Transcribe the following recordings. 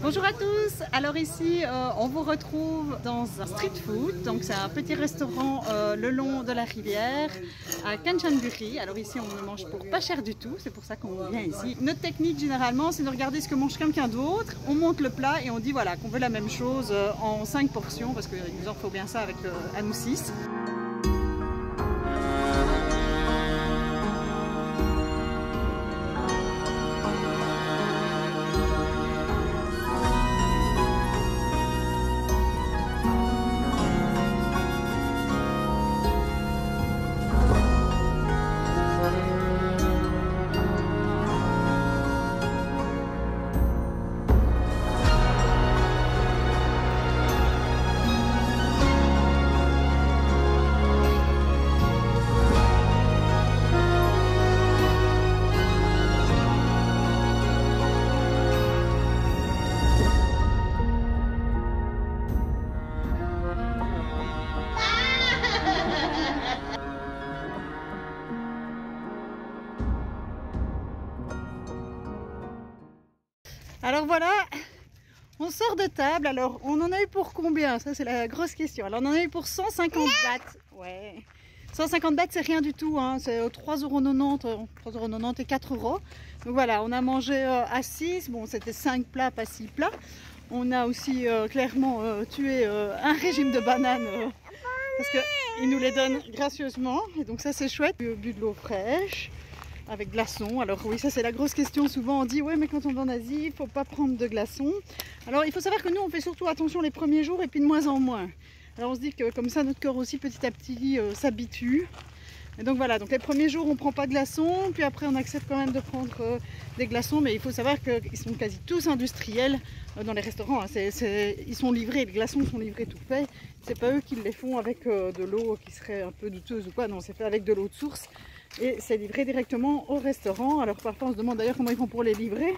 Bonjour à tous, alors ici on vous retrouve dans un street food, donc c'est un petit restaurant le long de la rivière à Kanchanaburi. Alors ici on ne mange pour pas cher du tout, c'est pour ça qu'on vient ici. Notre technique généralement c'est de regarder ce que mange quelqu'un d'autre, on monte le plat et on dit voilà qu'on veut la même chose en 5 portions parce qu'il nous en faut bien ça avec à nous 6. Alors voilà, on sort de table. Alors on en a eu pour combien? Ça c'est la grosse question. Alors on en a eu pour 150 bahts. Ouais. 150 bahts c'est rien du tout, hein. C'est 3,90 €, et 4 €. Donc voilà, on a mangé à 6. Bon, c'était 5 plats, pas 6 plats. On a aussi clairement tué un régime de bananes parce qu'ils nous les donnent gracieusement. Et donc ça c'est chouette. Bu de l'eau fraîche. Avec glaçons. Alors oui, ça c'est la grosse question. Souvent on dit ouais mais quand on va en Asie, il faut pas prendre de glaçons. Alors il faut savoir que nous on fait surtout attention les premiers jours et puis de moins en moins. Alors on se dit que comme ça notre corps aussi petit à petit s'habitue. Et donc voilà, donc les premiers jours on prend pas de glaçons, puis après on accepte quand même de prendre des glaçons, mais il faut savoir qu'ils sont quasi tous industriels dans les restaurants. Hein. Ils sont livrés, les glaçons sont livrés tout faits. C'est pas eux qui les font avec de l'eau qui serait un peu douteuse ou quoi, non, c'est fait avec de l'eau de source. Et c'est livré directement au restaurant. Alors parfois on se demande d'ailleurs comment ils font pour les livrer.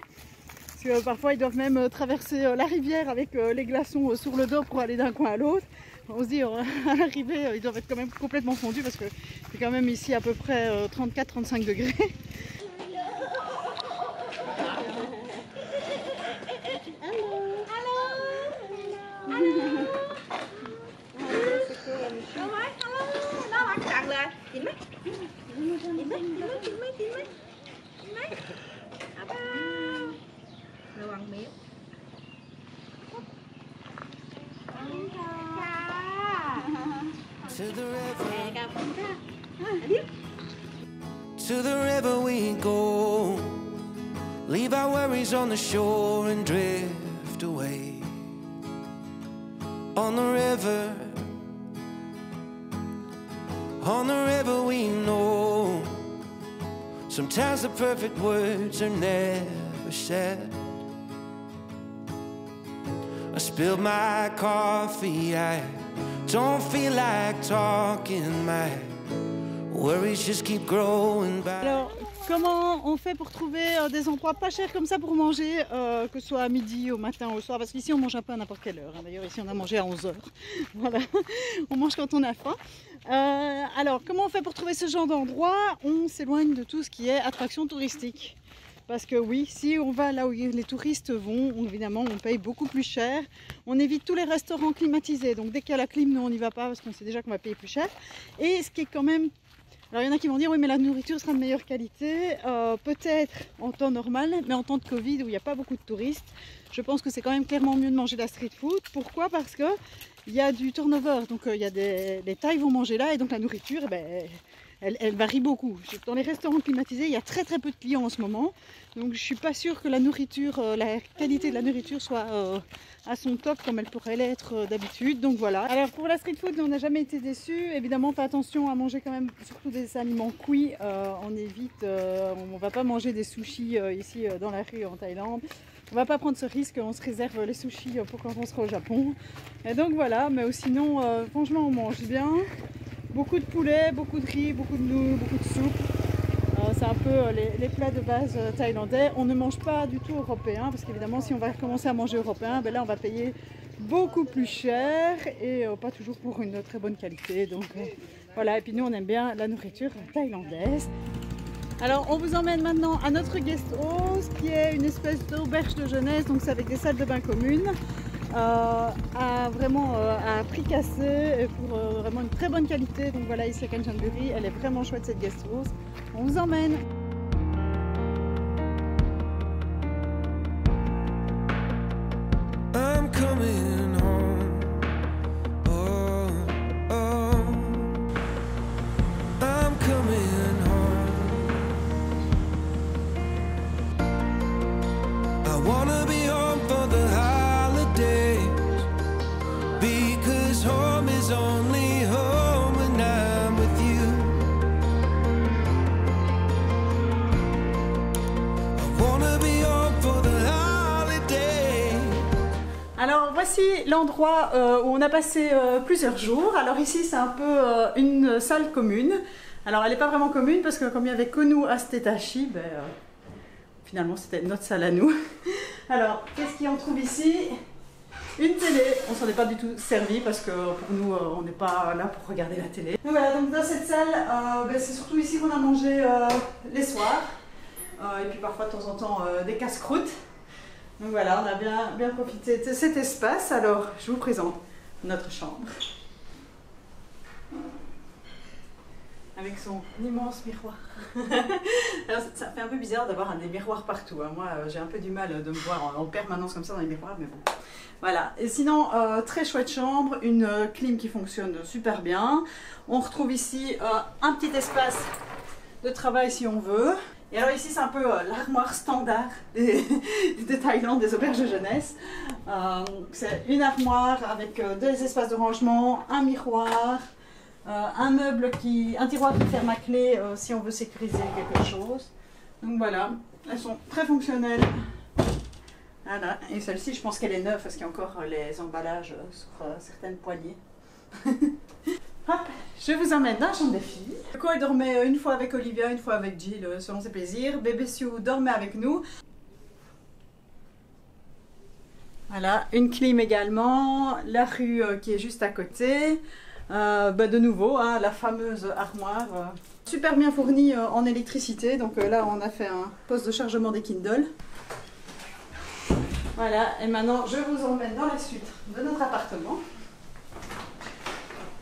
Parce que parfois ils doivent même traverser la rivière avec les glaçons sur le dos pour aller d'un coin à l'autre. On se dit à l'arrivée ils doivent être quand même complètement fondus parce que c'est quand même ici à peu près 34-35 degrés. To the river we go, leave our worries on the shore and drift away. On the river we know, sometimes the perfect words are never said. I spilled my coffee, I don't feel like talking, my worries just keep growing by. Alors, comment on fait pour trouver des endroits pas chers comme ça pour manger, que ce soit à midi, au matin, au soir? Parce qu'ici on mange un peu à n'importe quelle heure. Hein. D'ailleurs ici on a mangé à 11 h. Voilà, on mange quand on a faim. Alors, comment on fait pour trouver ce genre d'endroit? On s'éloigne de tout ce qui est attraction touristique. Parce que oui, si on va là où les touristes vont, évidemment on paye beaucoup plus cher. On évite tous les restaurants climatisés. Donc dès qu'il y a la clim, nous on n'y va pas parce qu'on sait déjà qu'on va payer plus cher. Et ce qui est quand même... Alors il y en a qui vont dire oui mais la nourriture sera de meilleure qualité, peut-être en temps normal, mais en temps de Covid où il n'y a pas beaucoup de touristes, je pense que c'est quand même clairement mieux de manger de la street food. Pourquoi? Parce que il y a du turnover, donc il y a les Thaïs vont manger là et donc la nourriture, elle varie beaucoup. Dans les restaurants climatisés, il y a très peu de clients en ce moment, donc je suis pas sûre que la nourriture, la qualité de la nourriture soit à son top comme elle pourrait l'être d'habitude. Donc voilà. Alors pour la street food, on n'a jamais été déçus. Évidemment, fais attention à manger quand même surtout des aliments cuits. On évite, on va pas manger des sushis ici dans la rue en Thaïlande. On va pas prendre ce risque, on se réserve les sushis pour quand on sera au Japon. Et donc voilà, mais sinon, franchement, on mange bien. Beaucoup de poulet, beaucoup de riz, beaucoup de nouilles, beaucoup de soupe. C'est un peu les plats de base thaïlandais. On ne mange pas du tout européen parce qu'évidemment si on va commencer à manger européen, là on va payer beaucoup plus cher et pas toujours pour une très bonne qualité. Donc voilà, et puis nous on aime bien la nourriture thaïlandaise. Alors on vous emmène maintenant à notre guest house qui est une espèce d'auberge de jeunesse, donc c'est avec des salles de bain communes à prix cassé et pour vraiment une très bonne qualité. Donc voilà, ici à Kanchanbury, elle est vraiment chouette cette guest house. On vous emmène. I'm coming home. Oh, oh. I'm coming home. I wanna be home for the holidays, because home is only home when I'm with you. I wanna be home for the holidays. Alors voici l'endroit où on a passé plusieurs jours. Alors ici c'est un peu une salle commune. Alors elle n'est pas vraiment commune parce que comme il y avait que nous à Stetachi, finalement c'était notre salle à nous. Alors qu'est-ce qu'on trouve ici? Une télé. On s'en est pas du tout servi parce que pour nous on n'est pas là pour regarder la télé. Donc voilà, donc dans cette salle c'est surtout ici qu'on a mangé les soirs. Et puis parfois de temps en temps des casse-croûtes. Donc voilà, on a bien profité de cet espace. Alors, je vous présente notre chambre. Avec son immense miroir. Alors, ça fait un peu bizarre d'avoir des miroirs partout. Hein. Moi, j'ai un peu du mal de me voir en permanence comme ça dans les miroirs, mais bon. Voilà. Et sinon, très chouette chambre, une clim qui fonctionne super bien. On retrouve ici un petit espace de travail si on veut. Et alors ici c'est un peu l'armoire standard de Thaïlande, des auberges de jeunesse. C'est une armoire avec deux espaces de rangement, un miroir, un tiroir qui ferme à clé si on veut sécuriser quelque chose. Donc voilà, elles sont très fonctionnelles. Voilà, et celle-ci je pense qu'elle est neuve parce qu'il y a encore les emballages sur certaines poignées. Hop, je vous emmène dans la chambre des filles. Coco elle dormait une fois avec Olivia, une fois avec Jill selon ses plaisirs. Bébé Sue dormait avec nous. Voilà, une clim également, la rue qui est juste à côté. De nouveau, hein, la fameuse armoire. Super bien fournie en électricité. Donc là on a fait un poste de chargement des Kindle. Voilà, et maintenant je vous emmène dans la suite de notre appartement.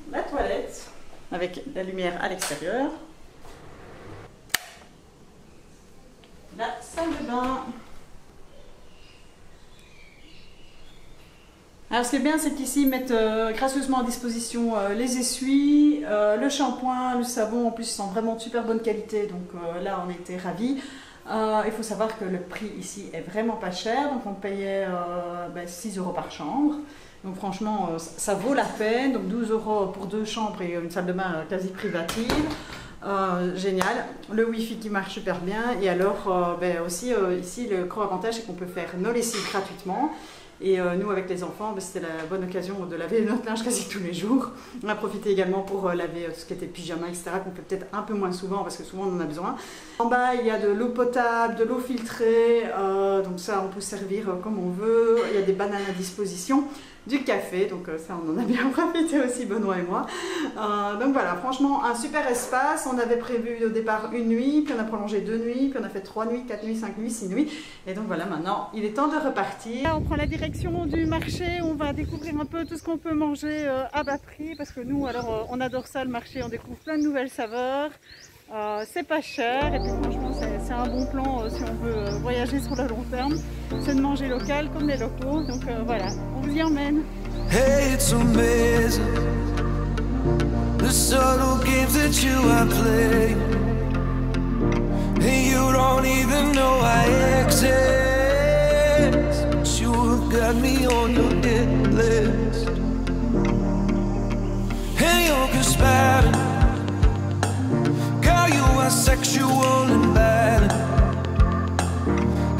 La toilette avec la lumière à l'extérieur, la salle de bain. Alors ce qui est bien c'est qu'ici ils mettent gracieusement à disposition les essuies, le shampoing, le savon, en plus ils sont vraiment de super bonne qualité, donc là on était ravis. Il faut savoir que le prix ici est vraiment pas cher, donc on payait 6 € par chambre. Donc franchement, ça vaut la peine. Donc 12 € pour 2 chambres et une salle de bain quasi privative. Génial. Le wifi qui marche super bien. Et alors, aussi, ici, le gros avantage, c'est qu'on peut faire nos lessives gratuitement. Et nous, avec les enfants, c'était la bonne occasion de laver notre linge quasi tous les jours. On a profité également pour laver tout ce qui était pyjama, etc., qu'on fait peut-être un peu moins souvent, parce que souvent on en a besoin. En bas, il y a de l'eau potable, de l'eau filtrée, donc ça, on peut servir comme on veut. Il y a des bananes à disposition, du café, donc ça, on en a bien profité aussi, Benoît et moi. Donc voilà, franchement, un super espace. On avait prévu au départ une nuit, puis on a prolongé 2 nuits, puis on a fait 3 nuits, 4 nuits, 5 nuits, 6 nuits. Et donc voilà, maintenant, il est temps de repartir. Là, on prend la direction du marché, on va découvrir un peu tout ce qu'on peut manger à bas prix, parce que nous, alors, on adore ça, le marché, on découvre plein de nouvelles saveurs. C'est pas cher, et puis franchement, c'est un bon plan si on veut voyager sur le long terme. C'est de manger local comme les locaux, donc voilà, on vous y emmène. Hey, it's amazing the subtle games that you are playing. And you don't even know I exist, but you have got me on your hit list. And you're conspiring, girl, you are sexual and bad.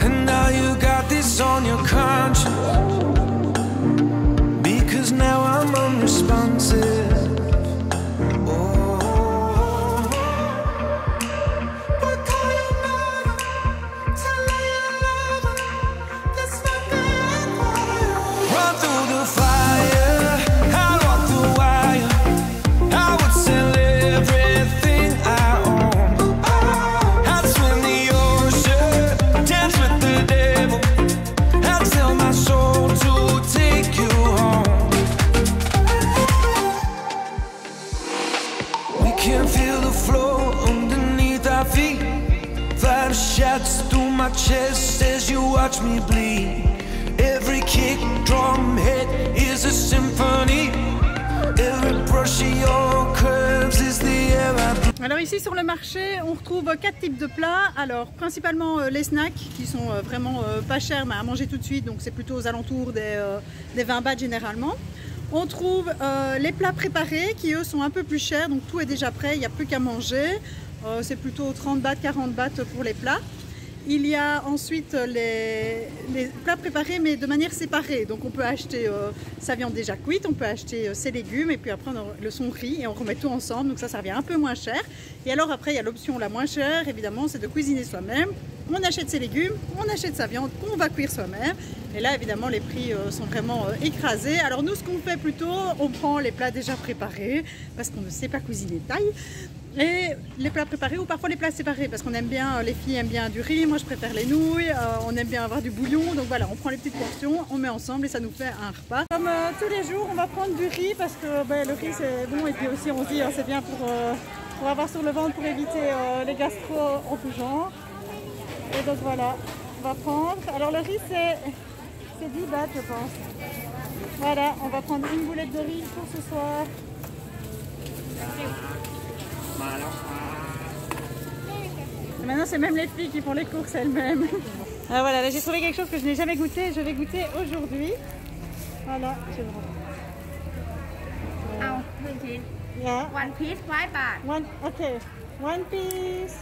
And now you got this on your conscience, because now I'm unresponsive. I'd chest as you watch me bleed. Every kick drum hit is a symphony. Every brush of your curves is the air I breathe. Alors ici sur le marché, on retrouve 4 types de plats. Alors principalement les snacks qui sont vraiment pas chers mais à manger tout de suite, donc c'est plutôt aux alentours des 20 bahts généralement. On trouve les plats préparés qui eux sont un peu plus chers, donc tout est déjà prêt, il n'y a plus qu'à manger. C'est plutôt 30 bahts, 40 bahts pour les plats. Il y a ensuite les plats préparés mais de manière séparée. Donc on peut acheter sa viande déjà cuite, on peut acheter ses légumes et puis après on a son riz et on remet tout ensemble. Donc ça revient un peu moins cher. Et alors après il y a l'option la moins chère évidemment, c'est de cuisiner soi-même. On achète ses légumes, on achète sa viande qu'on va cuire soi-même. Et là évidemment les prix sont vraiment écrasés. Alors nous ce qu'on fait plutôt, on prend les plats déjà préparés parce qu'on ne sait pas cuisiner taille. Et les plats préparés ou parfois les plats séparés parce qu'on aime bien, les filles aiment bien du riz, moi je préfère les nouilles, on aime bien avoir du bouillon, donc voilà, on prend les petites portions, on met ensemble et ça nous fait un repas. Comme tous les jours, on va prendre du riz parce que le riz c'est bon et puis aussi on se dit c'est bien pour avoir sur le ventre pour éviter les gastro en tout genre. Et donc voilà, on va prendre, alors le riz c'est 10 bahts je pense. Voilà, on va prendre une boulette de riz pour ce soir. Et maintenant c'est même les filles qui font les courses elles-mêmes. Alors voilà, là j'ai trouvé quelque chose que je n'ai jamais goûté, je vais goûter aujourd'hui. Voilà, je vaisเอา1 ชิ้น Yeah. 1 piece 5 บาท Okay. One piece,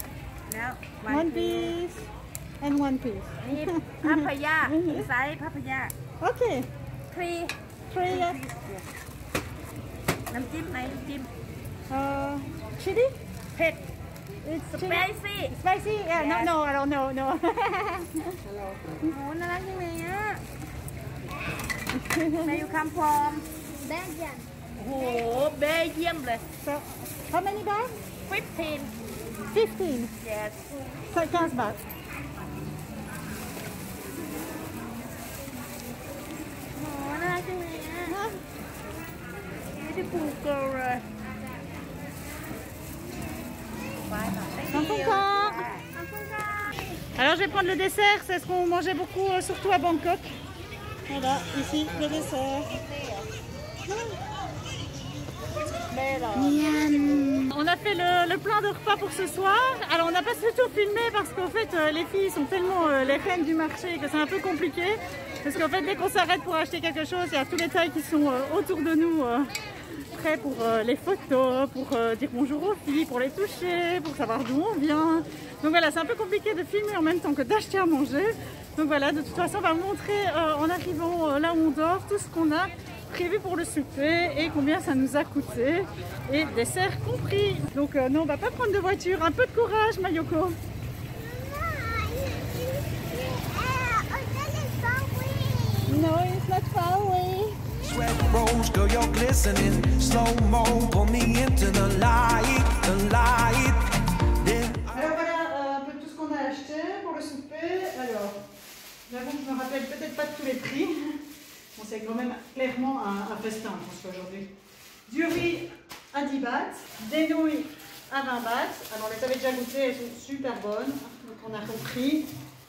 แล้ว one piece, and one piece. นี่พัพยาไซส์พัพยา Okay. 3 Yes. น้ำจิ้มไหมน้ำจิ้ม Chili? เผ็ด It's ส chili. ไปซี่ Spicy? Yeah, no, I don't know, no. โอ้น่ารักจังเลยอ่ะแม่อยู่คำพอมเบลเยียมโอ้โหเบลเยียมเลย So, how many baht? 15 15. yes So, 15 baht. โอ้น่ารักจังเลยอ่ะไม่ได้ปูเกิร์ลเลย Alors je vais prendre le dessert, c'est ce qu'on mangeait beaucoup, surtout à Bangkok. Voilà, ici le dessert. On a fait le plein de repas pour ce soir. Alors on n'a pas surtout filmé parce qu'en fait les filles sont tellement les reines du marché que c'est un peu compliqué. Parce qu'en fait dès qu'on s'arrête pour acheter quelque chose, il y a tous les tailles qui sont autour de nous. Prêts pour les photos, pour dire bonjour aux filles, pour les toucher, pour savoir d'où on vient. Donc voilà, c'est un peu compliqué de filmer en même temps que d'acheter à manger. Donc voilà, de toute façon, on va vous montrer en arrivant là où on dort tout ce qu'on a prévu pour le souper et combien ça nous a coûté, et dessert compris. Donc non, on va pas prendre de voiture. Un peu de courage, Mayoko. No, it's not far away. Sweat rolls, girl, you're glistening. Slow-mo, pull me into the light, the light. Alors voilà un peu tout ce qu'on a acheté pour le souper. Alors, j'avoue que je me rappelle peut-être pas de tous les prix. Bon, c'est quand même clairement un festin, je pense qu'aujourd'hui. Du riz à 10 bahts, des nouilles à 20 bahts. Alors, on les avait déjà goûtées, elles sont super bonnes. Donc, on a repris.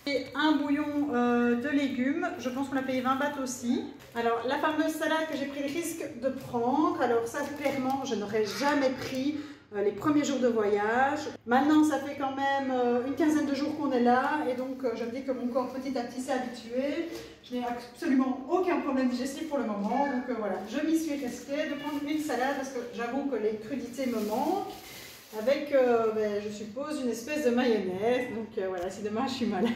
Et un bouillon de légumes, je pense qu'on a payé 20 bahts aussi. Alors la fameuse salade que j'ai pris le risque de prendre, alors ça clairement je n'aurais jamais pris les premiers jours de voyage. Maintenant ça fait quand même une quinzaine de jours qu'on est là et donc je me dis que mon corps petit à petit s'est habitué. Je n'ai absolument aucun problème digestif pour le moment, donc voilà, je m'y suis restée de prendre une salade parce que j'avoue que les crudités me manquent. Avec, je suppose, une espèce de mayonnaise. Donc voilà, si demain je suis malade,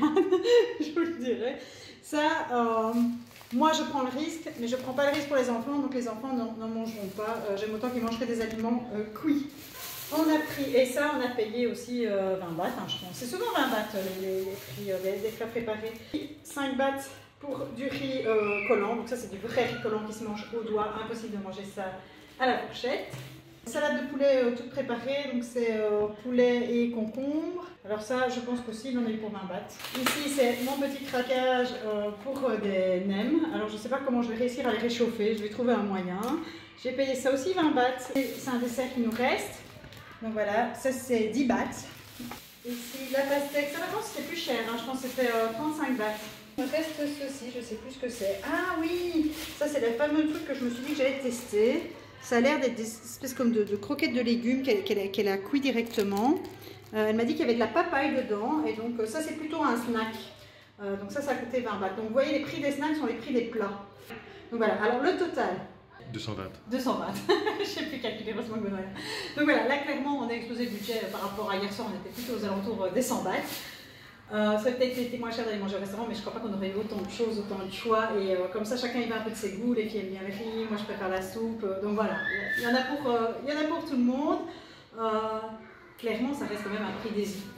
je vous le dirai. Ça, moi je prends le risque, mais je ne prends pas le risque pour les enfants. Donc les enfants n'en mangeront pas. J'aime autant qu'ils mangeraient des aliments cuits. On a pris, et ça on a payé aussi 20 bahts, hein, je pense. C'est souvent 20 bahts les prix des plats préparés. 5 bahts pour du riz collant. Donc ça c'est du vrai riz collant qui se mange au doigt. Impossible de manger ça à la fourchette. Salade de poulet toute préparée, donc c'est poulet et concombre. Alors ça, je pense qu'aussi, il en a eu pour 20 bahts. Ici, c'est mon petit craquage pour des nems. Alors je ne sais pas comment je vais réussir à les réchauffer, je vais trouver un moyen. J'ai payé ça aussi 20 bahts. C'est un dessert qui nous reste. Donc voilà, ça c'est 10 bahts. Ici, la pastèque, ça va, c'était plus cher, hein. Je pense que c'était 35 bahts. Il me reste ceci, je sais plus ce que c'est. Ah oui, ça c'est le fameux truc que je me suis dit que j'allais tester. Ça a l'air d'être des espèces comme de croquettes de légumes qu'elle a cuit directement. Elle m'a dit qu'il y avait de la papaye dedans, et donc ça c'est plutôt un snack. Donc ça a coûté 20 bahts. Donc vous voyez, les prix des snacks sont les prix des plats. Donc voilà, alors le total. 220. 220. Je ne sais plus calculer, heureusement que Benoît. Donc voilà, là clairement on a explosé le budget par rapport à hier soir, on était plutôt aux alentours des 100 bahts. Ça aurait peut-être été moins cher d'aller manger au restaurant, mais je ne crois pas qu'on aurait eu autant de choses, autant de choix. Et comme ça, chacun y va un peu de ses goûts. Les filles aiment bien les filles, moi je préfère la soupe. Donc voilà, il y en a pour tout le monde. Clairement, ça reste quand même un prix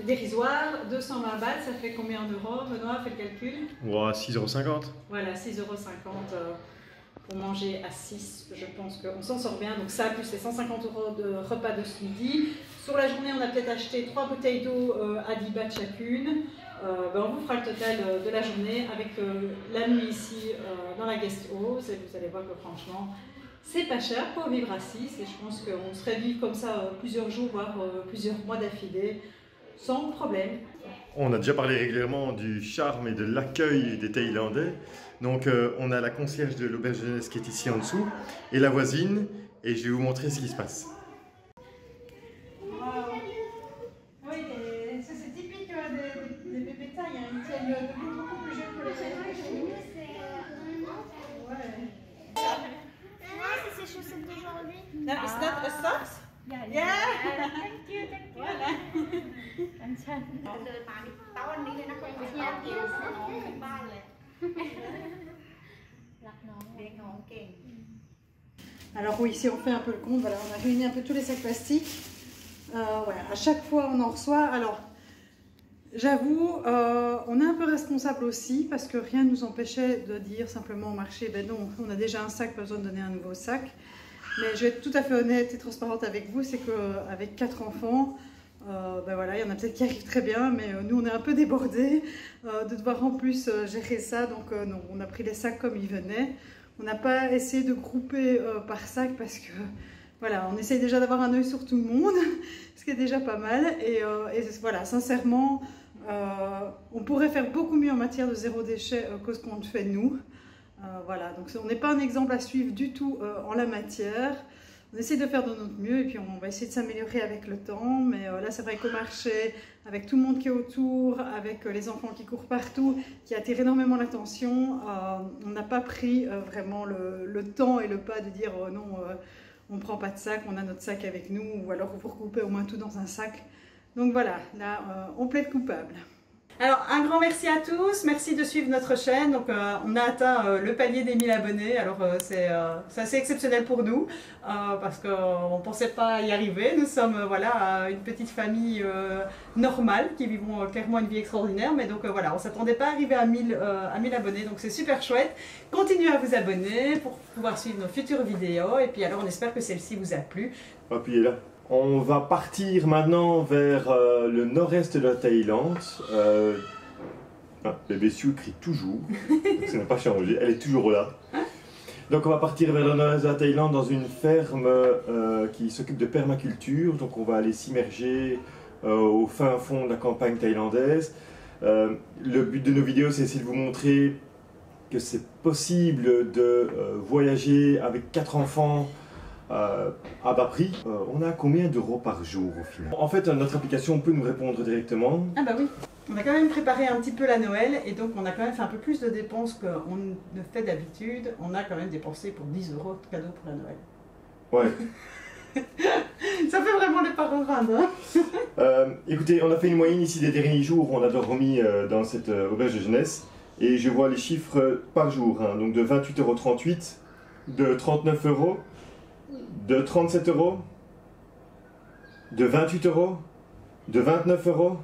dérisoire. 220 bahts, ça fait combien d'euros? Benoît, fait le calcul. Ouais, 6,50 €. Voilà, 6,50 € pour manger à 6. Je pense qu'on s'en sort bien. Donc ça, plus les 150 € de repas de ce midi. Sur la journée, on a peut-être acheté 3 bouteilles d'eau à 10 bahts chacune. On vous fera le total de la journée avec la nuit ici dans la guest house. Et vous allez voir que franchement, c'est pas cher pour vivre à 6. Et je pense qu'on serait vivre comme ça plusieurs jours, voire plusieurs mois d'affilée, sans problème. On a déjà parlé régulièrement du charme et de l'accueil des Thaïlandais. Donc on a la concierge de l'auberge de jeunesse qui est ici en dessous et la voisine, et je vais vous montrer ce qui se passe. Oui, c'est typique des bébés tailles, hein. Ils tiennent debout beaucoup plus jeunes que les autres. Ouais. C'est ces chaussettes d'aujourd'hui. No, it's not a socks? Yeah. Thank you. เดินมานี่เต้าอันนี้เลยนะคนไปเที่ยวเกี่ยวน้องถึงบ้านเลยรักน้องเลี้ยงน้องเก่ง Alors oui, ici on fait un peu le compte, voilà, on a réuni un peu tous les sacs plastiques. Ouais, à chaque fois on en reçoit. Alors j'avoue, on est un peu responsable aussi parce que rien ne nous empêchait de dire simplement au marché, ben non, on a déjà un sac, pas besoin de donner un nouveau sac. Mais je vais être tout à fait honnête et transparente avec vous, c'est qu'avec 4 enfants, ben voilà, il y en a peut-être qui arrivent très bien, mais nous on est un peu débordés de devoir en plus gérer ça, donc non, on a pris les sacs comme ils venaient. On n'a pas essayé de grouper par sac parce que voilà, on essaye déjà d'avoir un œil sur tout le monde, ce qui est déjà pas mal. Et voilà, sincèrement, on pourrait faire beaucoup mieux en matière de zéro déchet que ce qu'on fait nous. Voilà, donc on n'est pas un exemple à suivre du tout en la matière. On essaie de faire de notre mieux et puis on va essayer de s'améliorer avec le temps. Mais là, c'est vrai qu'au marché, avec tout le monde qui est autour, avec les enfants qui courent partout, qui attirent énormément l'attention, on n'a pas pris vraiment le temps et le pas de dire non, on ne prend pas de sac, on a notre sac avec nous, ou alors il faut recouper au moins tout dans un sac. Donc voilà, là, on plaide coupable. Alors, un grand merci à tous, merci de suivre notre chaîne. Donc, on a atteint le palier des 1000 abonnés. Alors, c'est assez exceptionnel pour nous parce qu'on ne pensait pas y arriver. Nous sommes voilà, une petite famille normale qui vivons clairement une vie extraordinaire. Mais donc, voilà, on ne s'attendait pas à arriver à 1000 abonnés. Donc, c'est super chouette. Continuez à vous abonner pour pouvoir suivre nos futures vidéos. Et puis, alors, on espère que celle-ci vous a plu. Appuyez là. On va partir maintenant vers le nord-est de la Thaïlande. Le bestiau crie toujours, ça n'a pas changé, elle est toujours là. Donc on va partir vers le nord-est de la Thaïlande dans une ferme qui s'occupe de permaculture. Donc on va aller s'immerger au fin fond de la campagne thaïlandaise. Le but de nos vidéos, c'est essayer de vous montrer que c'est possible de voyager avec 4 enfants à bas prix. On a combien d'euros par jour au final? En fait, notre application peut nous répondre directement. Ah bah oui, on a quand même préparé un petit peu la Noël et donc on a quand même fait un peu plus de dépenses qu'on ne fait d'habitude. On a quand même dépensé pour 10 € de cadeaux pour la Noël. Ouais. Ça fait vraiment les parents rindes, hein. Écoutez, on a fait une moyenne ici des derniers jours où on a dormi dans cette auberge de jeunesse et je vois les chiffres par jour, hein, donc de 28,38 €, de 39 €, de 37 €, de 28 €, de 29 €.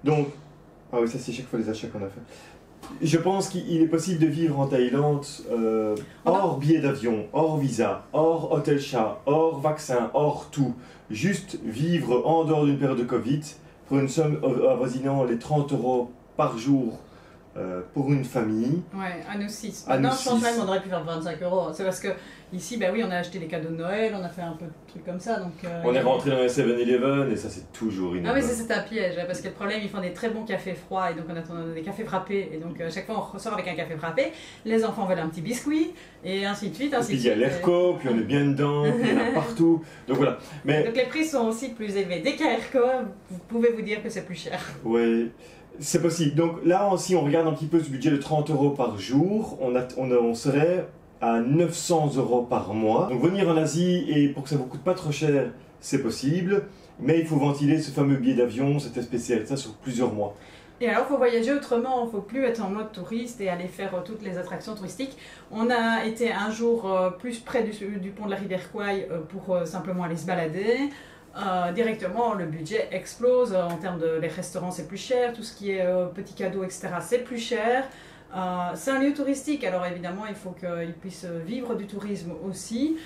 Donc, ah oui, ça c'est chaque fois les achats qu'on a fait. Je pense qu'il est possible de vivre en Thaïlande hors billet d'avion, hors visa, hors hôtel chat, hors vaccin, hors tout. Juste vivre en dehors d'une période de Covid pour une somme avoisinant les 30 € par jour pour une famille. Ouais, à nous 6. À Maintenant, nous je pense six. même qu'on aurait pu faire 25 €. C'est parce que ici, bah oui, on a acheté les cadeaux de Noël, on a fait un peu de trucs comme ça. Donc, On est rentré dans les 7-Eleven et ça c'est toujours Ah innovant. oui, c'est un piège, parce que le problème, ils font des très bons cafés froids et donc on a des cafés frappés. Et donc, chaque fois, on ressort avec un café frappé. Les enfants veulent un petit biscuit et ainsi de suite. Et Ainsi puis de il y a suite. l'ERCO, puis on est bien dedans, puis il y en a partout. Donc voilà. Mais Donc, les prix sont aussi plus élevés. Dès qu'il y a ERCO, vous pouvez vous dire que c'est plus cher. ouais, c'est possible. Donc là, si on regarde un petit peu ce budget de 30 € par jour, on serait à 900 € par mois. Donc venir en Asie et pour que ça vous coûte pas trop cher, c'est possible. Mais il faut ventiler ce fameux billet d'avion, cette spéciale, ça sur plusieurs mois. Et alors, il faut voyager autrement, il ne faut plus être en mode touriste et aller faire toutes les attractions touristiques. On a été un jour plus près du pont de la rivière Kwai pour simplement aller se balader. Directement, le budget explose en termes de les restaurants, c'est plus cher, tout ce qui est petits cadeaux, etc., c'est plus cher. C'est un lieu touristique, alors évidemment, il faut qu'ils puissent vivre du tourisme aussi.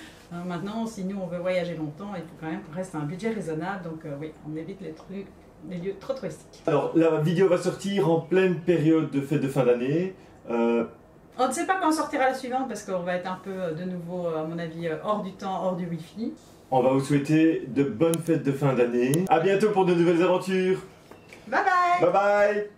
Maintenant, si nous on veut voyager longtemps, il faut quand même qu'on reste à un budget raisonnable, donc oui, on évite les lieux trop touristiques. Alors la vidéo va sortir en pleine période de fête de fin d'année. On ne sait pas quand sortira la suivante parce qu'on va être un peu de nouveau, à mon avis, hors du temps, hors du wifi. On va vous souhaiter de bonnes fêtes de fin d'année. À bientôt pour de nouvelles aventures. Bye bye! Bye bye!